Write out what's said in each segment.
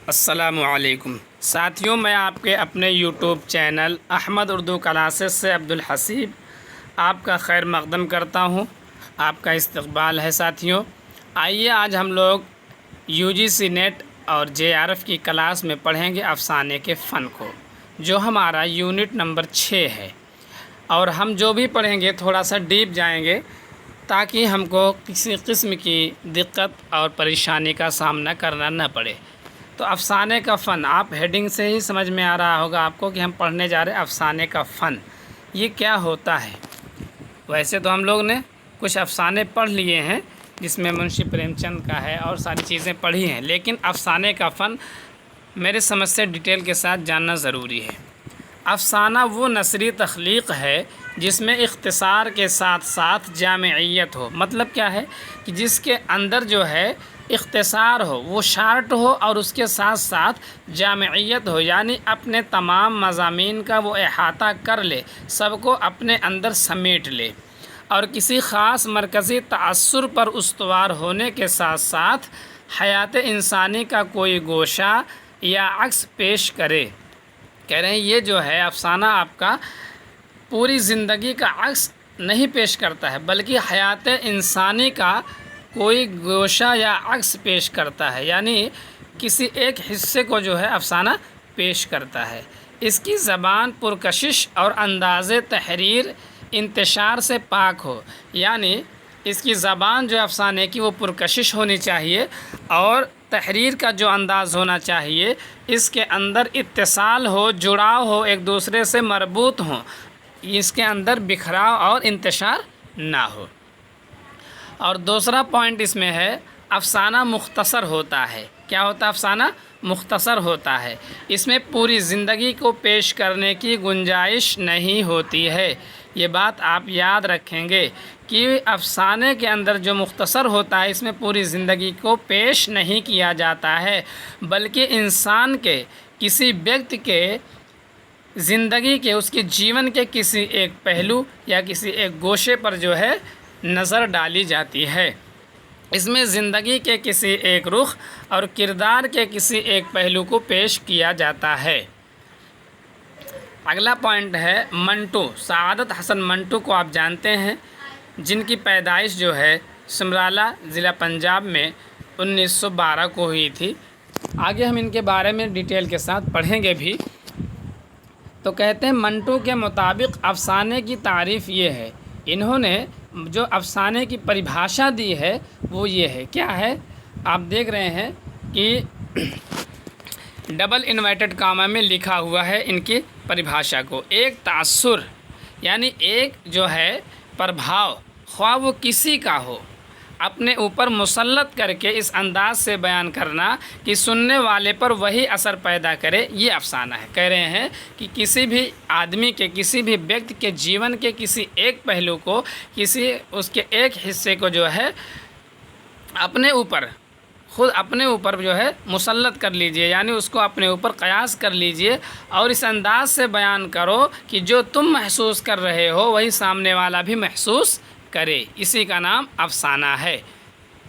السلام علیکم ساتھیوں، میں آپ کے اپنے YouTube channel Ahmed Urdu classes سے عبدالحسیب آپ کا خیر مقدم کرتا ہوں۔ آپ کا استقبال ہے ساتھیوں۔ آئیے آج ہم لوگ UGC نیٹ اور JRF کی کلاس میں پڑھیں گے افسانے کے فن کو، جو ہمارا یونٹ نمبر 6 ہے۔ اور ہم جو بھی پڑھیں گے تھوڑا سا ڈیپ جائیں گے تاکہ ہم کو کسی قسم کی دقت اور پریشانی کا سامنا کرنا نہ پڑے۔ تو افسانے کا فن، آپ ہیڈنگ سے ہی سمجھ میں آ رہا ہوگا آپ کو کہ ہم پڑھنے جا رہے ہیں افسانے کا فن، یہ کیا ہوتا ہے۔ ویسے تو ہم لوگ نے کچھ افسانے پڑھ لیے ہیں جس میں منشی پریم چند کا ہے اور ساری چیزیں پڑھی ہیں، لیکن افسانے کا فن میرے سمجھ سے ڈیٹیل کے ساتھ جاننا ضروری ہے۔ افسانہ وہ نثری تخلیق ہے جس میں اختصار کے ساتھ ساتھ جامعیت ہو۔ مطلب کیا ہے کہ جس کے اندر جو ہے اختصار ہو، وہ شارٹ ہو، اور اس کے ساتھ ساتھ جامعیت ہو، یعنی اپنے تمام مضامین کا وہ احاطہ کر لے، سب کو اپنے اندر سمیٹ لے، اور کسی خاص مرکزی تأثر پر استوار ہونے کے ساتھ ساتھ حیات انسانی کا کوئی گوشہ یا عکس پیش کرے۔ کہہ رہے ہیں یہ جو ہے افسانہ آپ کا پوری زندگی کا عکس نہیں پیش کرتا ہے، بلکہ حیات انسانی کا کوئی گوشہ یا عکس پیش کرتا ہے، یعنی کسی ایک حصے کو جو ہے افسانہ پیش کرتا ہے۔ اس کی زبان پرکشش اور انداز تحریر انتشار سے پاک ہو، یعنی اس کی زبان جو افسانے کی وہ پرکشش ہونی چاہیے، اور تحریر کا جو انداز ہونا چاہیے اس کے اندر اتصال ہو، جڑاؤ ہو، ایک دوسرے سے مربوط ہوں، اس کے اندر بکھراؤ اور انتشار نہ ہو۔ اور دوسرا پوائنٹ اس میں ہے افسانہ مختصر ہوتا ہے۔ کیا ہوتا ہے؟ افسانہ مختصر ہوتا ہے، اس میں پوری زندگی کو پیش کرنے کی گنجائش نہیں ہوتی ہے۔ یہ بات آپ یاد رکھیں گے کہ افسانے کے اندر جو مختصر ہوتا ہے اس میں پوری زندگی کو پیش نہیں کیا جاتا ہے، بلکہ انسان کے کسی ویکتی کے زندگی کے، اس کے جیون کے کسی ایک پہلو یا کسی ایک گوشے پر جو ہے نظر ڈالی جاتی ہے۔ اس میں زندگی کے کسی ایک رخ اور کردار کے کسی ایک پہلو کو پیش کیا جاتا ہے۔ اگلا پوائنٹ ہے منٹو۔ سعادت حسن منٹو کو آپ جانتے ہیں، جن کی پیدائش جو ہے سمرالہ ضلع پنجاب میں 1912 کو ہوئی تھی۔ آگے ہم ان کے بارے میں ڈیٹیل کے ساتھ پڑھیں گے بھی۔ تو کہتے ہیں منٹو کے مطابق افسانے کی تعریف یہ ہے، انہوں نے جو افسانے کی پریبھاشا دی ہے وہ یہ ہے۔ کیا ہے؟ آپ دیکھ رہے ہیں کہ ڈبل انورٹڈ کاما میں لکھا ہوا ہے ان کی پریبھاشا کو۔ ایک تأثر، یعنی ایک جو ہے پربھاؤ، خواہ وہ کسی کا ہو، اپنے اوپر مسلط کر کے اس انداز سے بیان کرنا کہ سننے والے پر وہی اثر پیدا کرے، یہ افسانہ ہے۔ کہہ رہے ہیں کہ کسی بھی آدمی کے، کسی بھی ویکتی کے جیون کے کسی ایک پہلو کو، کسی اس کے ایک حصے کو جو ہے اپنے اوپر، خود اپنے اوپر جو ہے مسلط کر لیجئے، یعنی اس کو اپنے اوپر قیاس کر لیجئے، اور اس انداز سے بیان کرو کہ جو تم محسوس کر رہے ہو وہی سامنے والا بھی محسوس کرے، اسی کا نام افسانہ ہے۔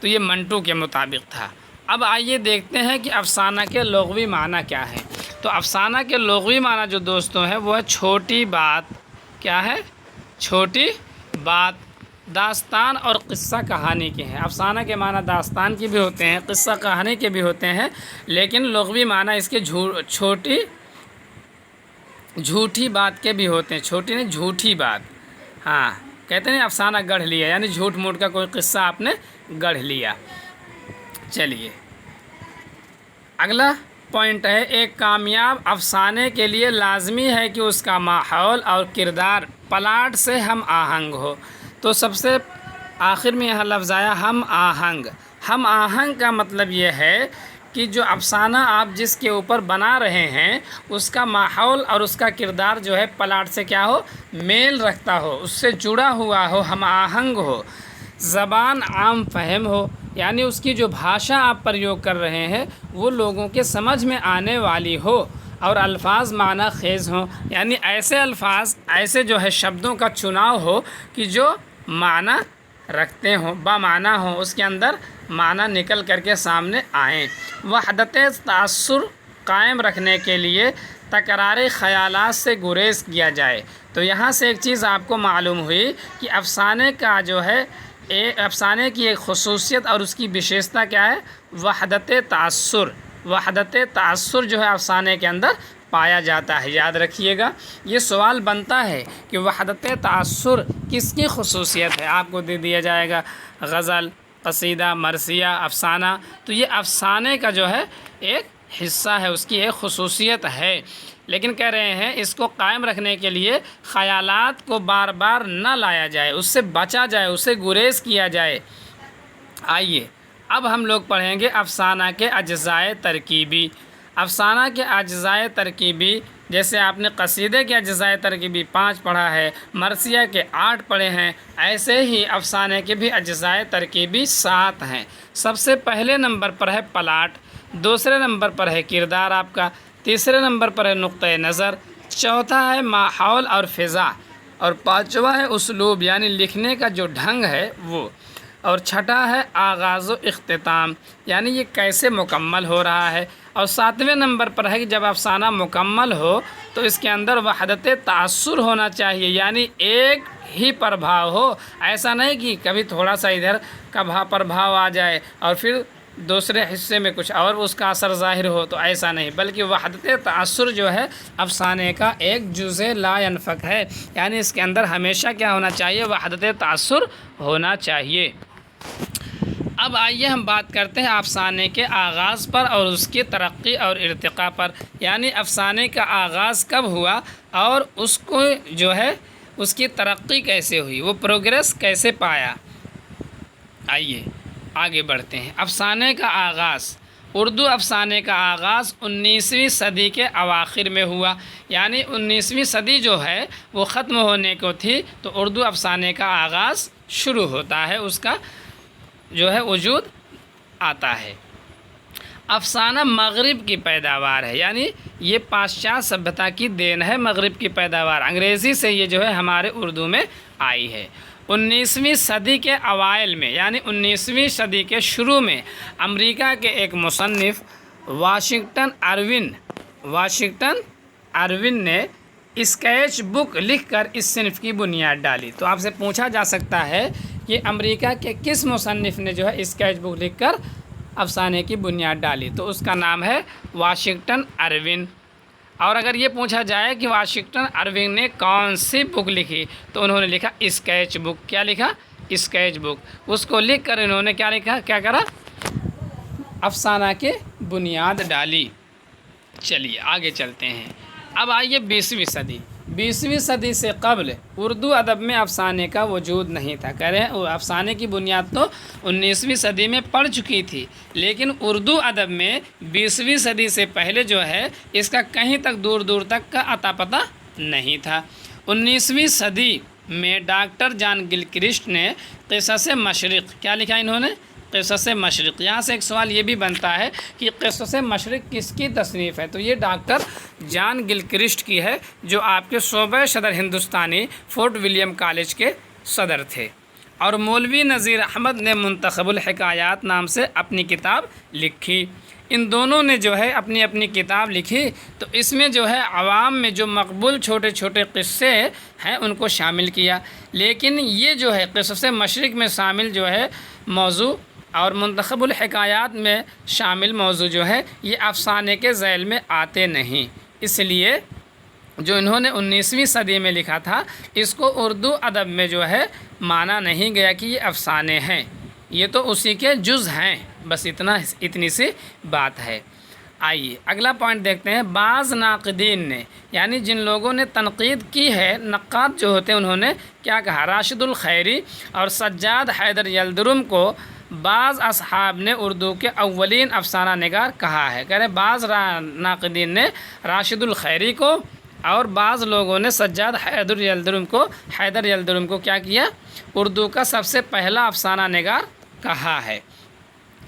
تو یہ منٹو کے مطابق تھا۔ اب آئیے دیکھتے ہیں کہ افسانہ کے لغوی معنی کیا ہے۔ تو افسانہ کے لغوی معنی جو دوستوں ہے وہ ہے چھوٹی بات۔ کیا ہے؟ چھوٹی بات۔ داستان اور قصہ کہانی کے ہیں۔ افسانہ کے معنی داستان کی بھی ہوتے ہیں، قصہ کہانی کے بھی ہوتے ہیں، لیکن لغوی معنی اس کے جھوٹی بات کے بھی ہوتے ہیں۔ چھوٹی نہیں، جھوٹی بات۔ ہاں، کہتے ہیں افسانہ گڑھ لیا، یعنی جھوٹ موٹ کا کوئی قصہ آپ نے گڑھ لیا۔ چلیے اگلا پوائنٹ ہے، ایک کامیاب افسانے کے لیے لازمی ہے کہ اس کا ماحول اور کردار پلاٹ سے ہم آہنگ ہو۔ تو سب سے آخر میں یہاں لفظ آیا ہم آہنگ۔ ہم آہنگ کا مطلب یہ ہے کہ جو افسانہ آپ جس کے اوپر بنا رہے ہیں اس کا ماحول اور اس کا کردار جو ہے پلاٹ سے کیا ہو؟ میل رکھتا ہو، اس سے جڑا ہوا ہو، ہم آہنگ ہو۔ زبان عام فہم ہو، یعنی اس کی جو بھاشا آپ پریوگ کر رہے ہیں وہ لوگوں کے سمجھ میں آنے والی ہو، اور الفاظ معنی خیز ہوں، یعنی ایسے الفاظ، ایسے جو ہے شبدوں کا چناؤ ہو کہ جو معنی رکھتے ہوں، با معنی ہوں، اس کے اندر معنی نکل کر کے سامنے آئیں۔ وحدت تأثر قائم رکھنے کے لیے تکراری خیالات سے گریز کیا جائے۔ تو یہاں سے ایک چیز آپ کو معلوم ہوئی کہ افسانے کا جو ہے افسانے کی ایک خصوصیت اور اس کی وشیشتا کیا ہے؟ وحدت تأثر۔ وحدت تأثر جو ہے افسانے کے اندر پایا جاتا ہے، یاد رکھیے گا۔ یہ سوال بنتا ہے کہ وحدت تأثر کس کی خصوصیت ہے؟ آپ کو دے دیا جائے گا غزل، قصیدہ، مرثیہ، افسانہ، تو یہ افسانے کا جو ہے ایک حصہ ہے، اس کی ایک خصوصیت ہے، لیکن کہہ رہے ہیں اس کو قائم رکھنے کے لیے خیالات کو بار بار نہ لایا جائے، اس سے بچا جائے، اس سے گریز کیا جائے۔ آئیے اب ہم لوگ پڑھیں گے افسانہ کے اجزائے ترکیبی۔ افسانہ کے اجزائے ترکیبی، جیسے آپ نے قصیدے کے اجزائے ترکیبی 5 پڑھا ہے، مرثیہ کے 8 پڑھے ہیں، ایسے ہی افسانے کے بھی اجزائے ترکیبی 7 ہیں۔ سب سے پہلے نمبر پر ہے پلاٹ، دوسرے نمبر پر ہے کردار آپ کا، تیسرے نمبر پر ہے نقطۂ نظر، چوتھا ہے ماحول اور فضا، اور پانچواں ہے اسلوب یعنی لکھنے کا جو ڈھنگ ہے وہ، اور چھٹا ہے آغاز و اختتام یعنی یہ کیسے مکمل ہو رہا ہے، اور ساتویں نمبر پر ہے کہ جب افسانہ مکمل ہو تو اس کے اندر وحدت تأثر ہونا چاہیے، یعنی ایک ہی پربھاؤ ہو، ایسا نہیں کہ کبھی تھوڑا سا ادھر کا پربھاؤ آ جائے اور پھر دوسرے حصے میں کچھ اور اس کا اثر ظاہر ہو، تو ایسا نہیں، بلکہ وحدت تأثر جو ہے افسانے کا ایک جزء لا ینفک ہے، یعنی اس کے اندر ہمیشہ کیا ہونا چاہیے؟ وحدت تأثر ہونا چاہیے۔ اب آئیے ہم بات کرتے ہیں افسانے کے آغاز پر اور اس کی ترقی اور ارتقاء پر، یعنی افسانے کا آغاز کب ہوا اور اس کو جو ہے اس کی ترقی کیسے ہوئی، وہ پروگریس کیسے پایا۔ آئیے آگے بڑھتے ہیں۔ افسانے کا آغاز، اردو افسانے کا آغاز 19ویں صدی کے اواخر میں ہوا، یعنی 19ویں صدی جو ہے وہ ختم ہونے کو تھی تو اردو افسانے کا آغاز شروع ہوتا ہے، اس کا جو ہے وجود آتا ہے۔ افسانہ مغرب کی پیداوار ہے، یعنی یہ پاشچات سبھیتا کی دین ہے، مغرب کی پیداوار، انگریزی سے یہ جو ہے ہمارے اردو میں آئی ہے۔ 19ویں صدی کے اوائل میں یعنی 19ویں صدی کے شروع میں امریکہ کے ایک مصنف واشنگٹن اروین نے اسکیچ بک لکھ کر اس صنف کی بنیاد ڈالی۔ تو آپ سے پوچھا جا سکتا ہے کہ امریکہ کے کس مصنف نے جو ہے اسکیچ بک لکھ کر افسانے کی بنیاد ڈالی؟ تو اس کا نام ہے واشنگٹن اروین۔ اور اگر یہ پوچھا جائے کہ واشنگٹن اروین نے کون سی بک لکھی تو انہوں نے لکھا اسکیچ بک۔ کیا لکھا؟ اسکیچ بک۔ اس کو لکھ کر انہوں نے کیا لکھا؟ کیا کرا؟ افسانہ کی بنیاد ڈالی۔ چلیے آگے چلتے ہیں۔ اب آئیے 20ویں صدی۔ 20ویں صدی سے قبل اردو ادب میں افسانے کا وجود نہیں تھا، کہہ رہے ہیں افسانے کی بنیاد تو 19ویں صدی میں پڑ چکی تھی، لیکن اردو ادب میں 20ویں صدی سے پہلے جو ہے اس کا کہیں تک دور دور تک کا اتا پتہ نہیں تھا۔ 19ویں صدی میں ڈاکٹر جان گلکرسٹ نے قصص مشرق، کیا لکھا انہوں نے؟ قصص مشرق۔ یہاں سے ایک سوال یہ بھی بنتا ہے کہ قصص مشرق کس کی تصنیف ہے؟ تو یہ ڈاکٹر جان گلکرسٹ کی ہے، جو آپ کے صوبہ صدر ہندوستانی فورٹ ولیم کالج کے صدر تھے۔ اور مولوی نذیر احمد نے منتخب الحکایات نام سے اپنی کتاب لکھی۔ ان دونوں نے جو ہے اپنی اپنی کتاب لکھی، تو اس میں جو ہے عوام میں جو مقبول چھوٹے چھوٹے قصے ہیں ان کو شامل کیا، لیکن یہ جو ہے قصص مشرق میں شامل جو ہے موضوع اور منتخب الحکایات میں شامل موضوع جو ہے یہ افسانے کے ذیل میں آتے نہیں، اس لیے جو انہوں نے 19ویں صدی میں لکھا تھا اس کو اردو ادب میں جو ہے مانا نہیں گیا کہ یہ افسانے ہیں، یہ تو اسی کے جز ہیں، بس اتنی سی بات ہے۔ آئیے اگلا پوائنٹ دیکھتے ہیں۔ بعض ناقدین نے، یعنی جن لوگوں نے تنقید کی ہے، نقاد جو ہوتے ہیں، انہوں نے کیا کہا؟ راشد الخیری اور سجاد حیدر یلدرم کو بعض اصحاب نے اردو کے اولین افسانہ نگار کہا ہے۔ کہہ رہے بعض ناقدین نے راشد الخیری کو اور بعض لوگوں نے سجاد حیدر یلدرم کو کیا کیا؟ اردو کا سب سے پہلا افسانہ نگار کہا ہے۔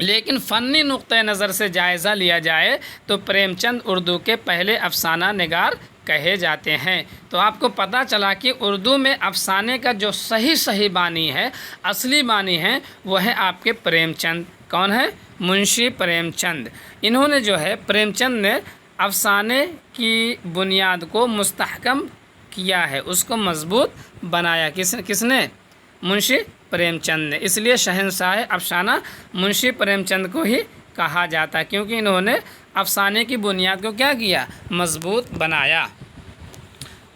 لیکن فنی نقطۂ نظر سے جائزہ لیا جائے تو پریم چند اردو کے پہلے افسانہ نگار کہے جاتے ہیں۔ تو آپ کو پتہ چلا کہ اردو میں افسانے کا جو صحیح بانی ہے، اصلی بانی ہے، وہ ہے آپ کے پریم چند۔ کون ہے؟ منشی پریم چند۔ انہوں نے جو ہے پریم چند نے افسانے کی بنیاد کو مستحکم کیا ہے، اس کو مضبوط بنایا۔ کس نے؟ منشی پریم چند نے۔ اس لیے شہنشاہ افسانہ منشی پریم چند کو ہی کہا جاتا ہے، کیونکہ انہوں نے افسانے کی بنیاد کو کیا کیا؟ مضبوط بنایا۔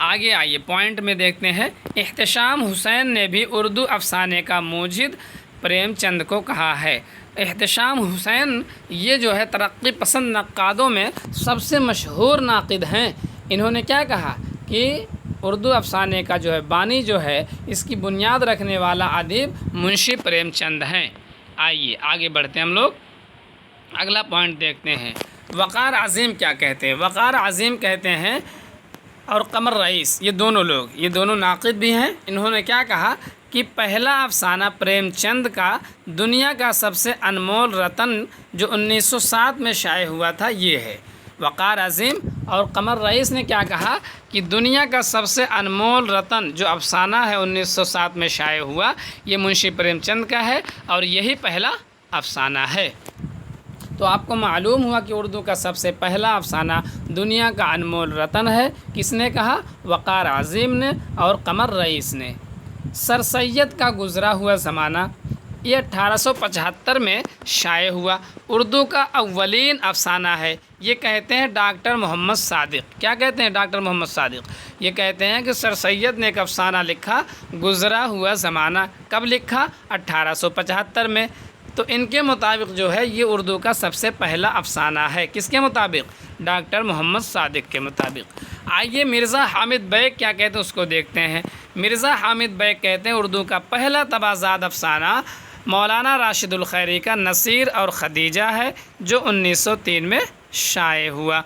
آگے آئیے پوائنٹ میں دیکھتے ہیں۔ احتشام حسین نے بھی اردو افسانے کا موجد پریم چند کو کہا ہے۔ احتشام حسین یہ جو ہے ترقی پسند نقادوں میں سب سے مشہور ناقد ہیں۔ انہوں نے کیا کہا کہ اردو افسانے کا جو ہے بانی جو ہے، اس کی بنیاد رکھنے والا ادیب منشی پریم چند ہیں۔ آئیے آگے بڑھتے ہیں ہم لوگ، اگلا پوائنٹ دیکھتے ہیں۔ وقار عظیم کیا کہتے ہیں؟ وقار عظیم کہتے ہیں اور قمر رئیس، یہ دونوں ناقد بھی ہیں۔ انہوں نے کیا کہا کہ پہلا افسانہ پریم چند کا دنیا کا سب سے انمول رتن جو 1907 میں شائع ہوا تھا یہ ہے۔ وقار عظیم اور قمر رئیس نے کیا کہا کہ دنیا کا سب سے انمول رتن جو افسانہ ہے 1907 میں شائع ہوا، یہ منشی پریم چند کا ہے اور یہی پہلا افسانہ ہے۔ تو آپ کو معلوم ہوا کہ اردو کا سب سے پہلا افسانہ دنیا کا انمول رتن ہے۔ کس نے کہا؟ وقار عظیم نے اور قمر رئیس نے۔ سر سید کا گزرا ہوا زمانہ، یہ 1875 میں شائع ہوا، اردو کا اولین افسانہ ہے۔ یہ کہتے ہیں ڈاکٹر محمد صادق۔ کیا کہتے ہیں ڈاکٹر محمد صادق؟ یہ کہتے ہیں کہ سر سید نے ایک افسانہ لکھا، گزرا ہوا زمانہ۔ کب لکھا؟ 1875 میں۔ تو ان کے مطابق جو ہے یہ اردو کا سب سے پہلا افسانہ ہے۔ کس کے مطابق؟ ڈاکٹر محمد صادق کے مطابق۔ آئیے مرزا حامد بیگ کیا کہتے ہیں اس کو دیکھتے ہیں۔ مرزا حامد بیگ کہتے ہیں اردو کا پہلا تبازاد افسانہ مولانا راشد الخیری کا نصیر اور خدیجہ ہے، جو 1903 میں شائع ہوا۔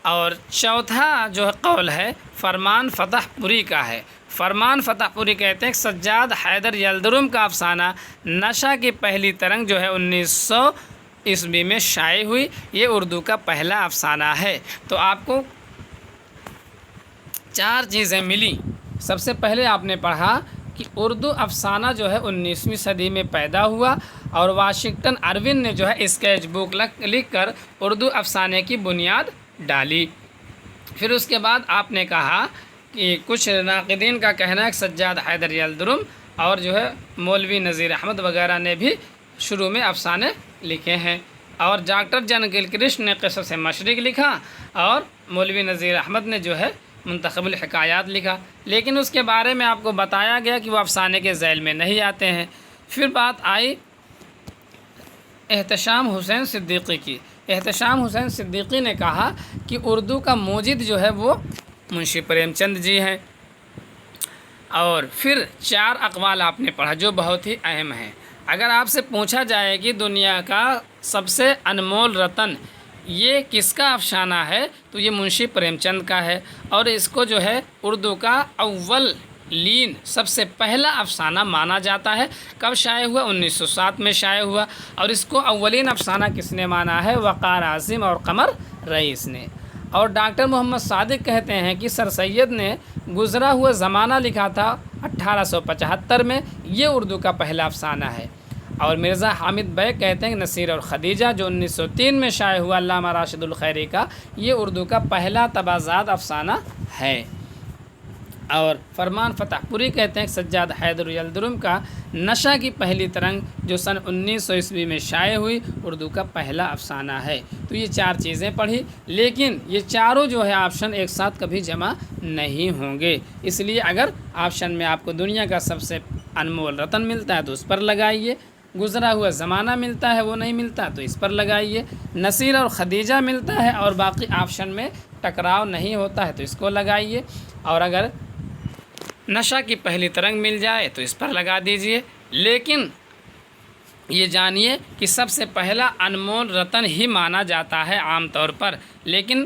اور چوتھا جو قول ہے فرمان فتح پوری کا ہے۔ فرمان فتح پوری کہتے ہیں کہ سجاد حیدر یلدرم کا افسانہ نشہ کی پہلی ترنگ جو ہے 1900 عیسوی میں شائع ہوئی، یہ اردو کا پہلا افسانہ ہے۔ تو آپ کو 4 چیزیں ملی۔ سب سے پہلے آپ نے پڑھا کہ اردو افسانہ جو ہے 19ویں صدی میں پیدا ہوا اور واشنگٹن ارون نے جو ہے اسکیچ بک لکھ کر اردو افسانے کی بنیاد ڈالی۔ پھر اس کے بعد آپ نے کہا کہ کچھ ناقدین کا کہنا ہے کہ سجاد حیدر یلدرم اور جو ہے مولوی نذیر احمد وغیرہ نے بھی شروع میں افسانے لکھے ہیں، اور ڈاکٹر جن گلکرسٹ نے قصص مشرق لکھا اور مولوی نذیر احمد نے جو ہے منتخب الحکایات لکھا، لیکن اس کے بارے میں آپ کو بتایا گیا کہ وہ افسانے کے ذیل میں نہیں آتے ہیں۔ پھر بات آئی احتشام حسین صدیقی کی۔ احتشام حسین صدیقی نے کہا کہ اردو کا موجد جو ہے وہ منشی پریم چند جی ہیں۔ اور پھر 4 اقوال آپ نے پڑھا جو بہت ہی اہم ہیں۔ اگر آپ سے پوچھا جائے کہ دنیا کا سب سے انمول رتن یہ کس کا افسانہ ہے، تو یہ منشی پریم چند کا ہے، اور اس کو جو ہے اردو کا اولین سب سے پہلا افسانہ مانا جاتا ہے۔ کب شائع ہوا؟ 1907 میں شائع ہوا، اور اس کو اولین افسانہ کس نے مانا ہے؟ وقار عظیم اور قمر رئیس نے۔ اور ڈاکٹر محمد صادق کہتے ہیں کہ سر سید نے گزرا ہوا زمانہ لکھا تھا 1875 میں، یہ اردو کا پہلا افسانہ ہے۔ اور مرزا حامد بیگ کہتے ہیں کہ نصیر اور خدیجہ جو 1903 میں شائع ہوا علامہ راشد الخیری کا، یہ اردو کا پہلا تبازاد افسانہ ہے۔ اور فرمان فتح پوری کہتے ہیں کہ سجاد حیدر یلدرم کا نشہ کی پہلی ترنگ جو سن 1900 عیسوی میں شائع ہوئی، اردو کا پہلا افسانہ ہے۔ تو یہ 4 چیزیں پڑھی، لیکن یہ چاروں جو ہے آپشن ایک ساتھ کبھی جمع نہیں ہوں گے، اس لیے اگر آپشن میں آپ کو دنیا کا سب سے انمول رتن ملتا ہے تو اس پر لگائیے، گزرا ہوا زمانہ ملتا ہے وہ نہیں ملتا تو اس پر لگائیے، نصیر اور خدیجہ ملتا ہے اور باقی آپشن میں ٹکراؤ نہیں ہوتا ہے تو اس کو لگائیے، اور اگر نشہ کی پہلی ترنگ مل جائے تو اس پر لگا دیجئے۔ لیکن یہ جانیے کہ سب سے پہلا انمول رتن ہی مانا جاتا ہے عام طور پر، لیکن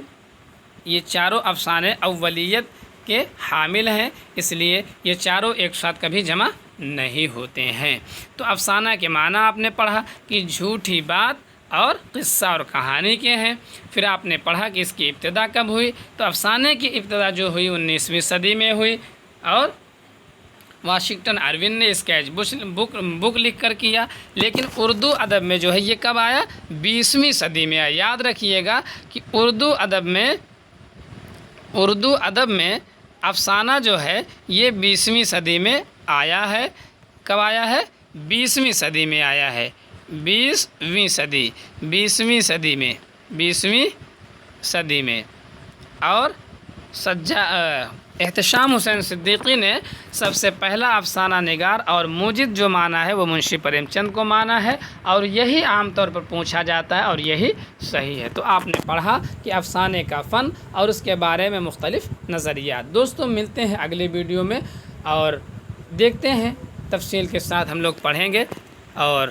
یہ چاروں افسانے اولیت کے حامل ہیں، اس لیے یہ چاروں ایک ساتھ کبھی جمع نہیں ہوتے ہیں۔ تو افسانہ کے معنی آپ نے پڑھا کہ جھوٹی بات اور قصہ اور کہانی کے ہیں۔ پھر آپ نے پڑھا کہ اس کی ابتدا کب ہوئی، تو افسانے کی ابتدا جو ہوئی 19ویں صدی میں ہوئی، اور واشنگٹن ارون نے اسکیچ بک لکھ کر کیا، لیکن اردو ادب میں جو ہے یہ کب آیا؟ 20ویں صدی میں آیا۔ یاد رکھیے گا کہ اردو ادب میں افسانہ جو ہے یہ 20ویں صدی میں آیا ہے۔ کب آیا ہے؟ 20ویں صدی میں آیا ہے۔ 20ویں صدی میں اور احتشام حسین صدیقی نے سب سے پہلا افسانہ نگار اور موجد جو مانا ہے وہ منشی پریم چند کو مانا ہے، اور یہی عام طور پر پوچھا جاتا ہے اور یہی صحیح ہے۔ تو آپ نے پڑھا کہ افسانے کا فن اور اس کے بارے میں مختلف نظریات۔ دوستوں ملتے ہیں اگلی ویڈیو میں اور دیکھتے ہیں، تفصیل کے ساتھ ہم لوگ پڑھیں گے، اور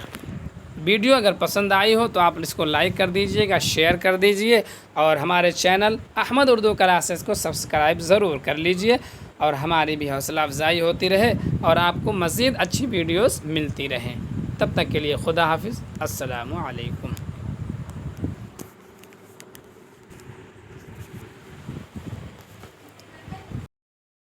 ویڈیو اگر پسند آئی ہو تو آپ اس کو لائک کر دیجئے گا، شیئر کر دیجئے، اور ہمارے چینل احمد اردو کلاسز کو سبسکرائب ضرور کر لیجئے، اور ہماری بھی حوصلہ افزائی ہوتی رہے اور آپ کو مزید اچھی ویڈیوز ملتی رہیں۔ تب تک کے لیے خدا حافظ، السلام علیکم۔